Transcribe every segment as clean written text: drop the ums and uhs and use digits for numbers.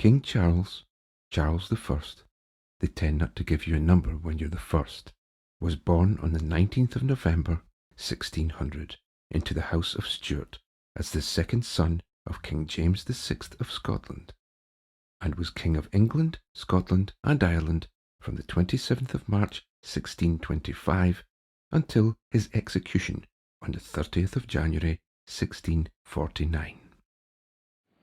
King Charles, Charles I, they tend not to give you a number when you're the first, was born on the 19th of November, 1600, into the House of Stuart as the second son of King James VI of Scotland, and was King of England, Scotland, and Ireland from the 27th of March, 1625, until his execution on the 30th of January, 1649.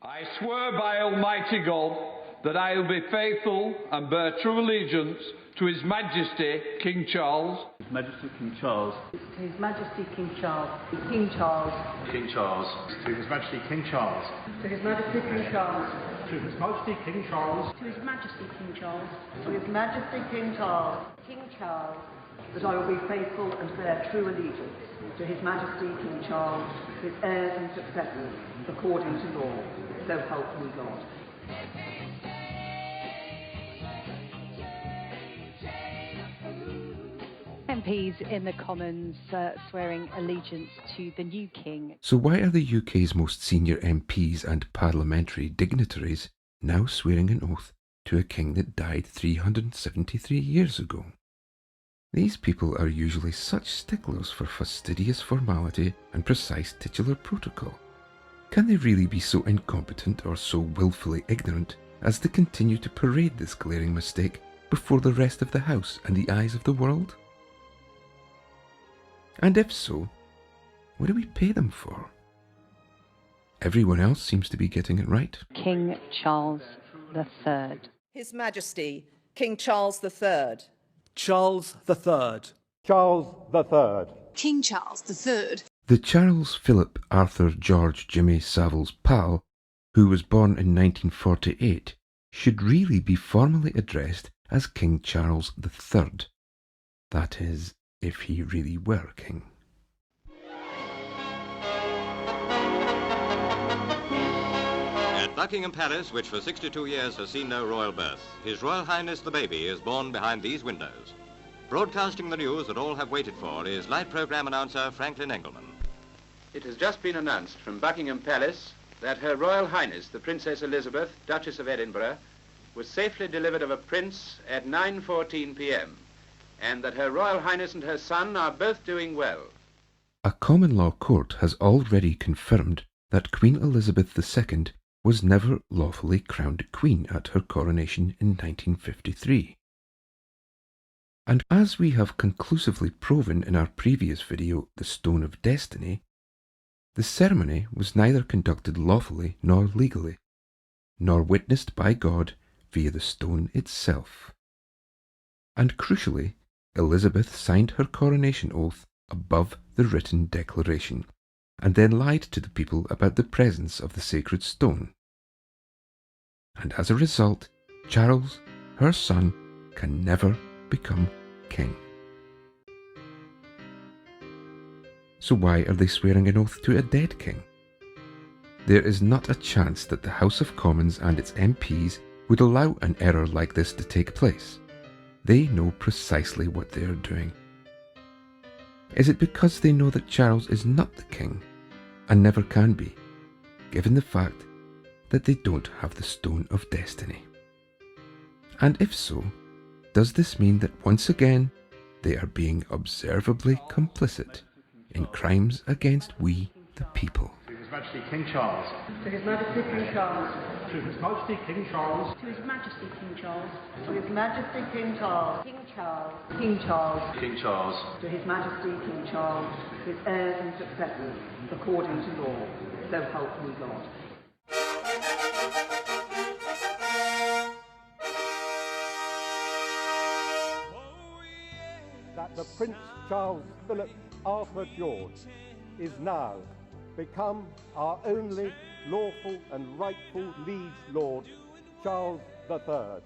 I swear by Almighty God that I will be faithful and bear true allegiance to His Majesty King Charles. His Majesty King Charles. To His Majesty King Charles. King Charles. King Charles. To His Majesty King Charles. To His Majesty King Charles. To His Majesty King Charles. To His Majesty King Charles. To His Majesty King Charles. King Charles. That I will be faithful and bear true allegiance to His Majesty King Charles, his heirs and successors, according to law. So help me God. MPs in the Commons swearing allegiance to the new king. So why are the UK's most senior MPs and parliamentary dignitaries now swearing an oath to a king that died 373 years ago? These people are usually such sticklers for fastidious formality and precise titular protocol. Can they really be so incompetent or so willfully ignorant as to continue to parade this glaring mistake before the rest of the House and the eyes of the world? And if so, what do we pay them for? Everyone else seems to be getting it right. King Charles III. His Majesty King Charles III. Charles III. Charles III. King Charles III. The Charles Philip Arthur George Jimmy Savile's pal, who was born in 1948, should really be formally addressed as King Charles III. That is, if he really were king. At Buckingham Palace, which for 62 years has seen no royal birth, His Royal Highness the Baby is born behind these windows. Broadcasting the news that all have waited for is light program announcer Franklin Engelman. It has just been announced from Buckingham Palace that Her Royal Highness, the Princess Elizabeth, Duchess of Edinburgh, was safely delivered of a prince at 9:14 p.m. and that Her Royal Highness and her son are both doing well. A common law court has already confirmed that Queen Elizabeth II was never lawfully crowned queen at her coronation in 1953. And as we have conclusively proven in our previous video, The Stone of Destiny, the ceremony was neither conducted lawfully nor legally, nor witnessed by God via the stone itself. And crucially, Elizabeth signed her coronation oath above the written declaration, and then lied to the people about the presence of the sacred stone. And as a result, Charles, her son, can never become king. So why are they swearing an oath to a dead king? There is not a chance that the House of Commons and its MPs would allow an error like this to take place. They know precisely what they are doing. Is it because they know that Charles is not the king, and never can be, given the fact that they don't have the Stone of Destiny? And if so, does this mean that once again they are being observably complicit in crimes against we, the people? To His Majesty King Charles. To His Majesty King Charles. To His Majesty King Charles. To His Majesty King Charles. To His Majesty King Charles. King Charles. King Charles. King Charles. To His Majesty King Charles, his heirs and successors, according to law. So help me God. That the Prince Charles Philip Arthur George is now become our only lawful and rightful liege lord, Charles III.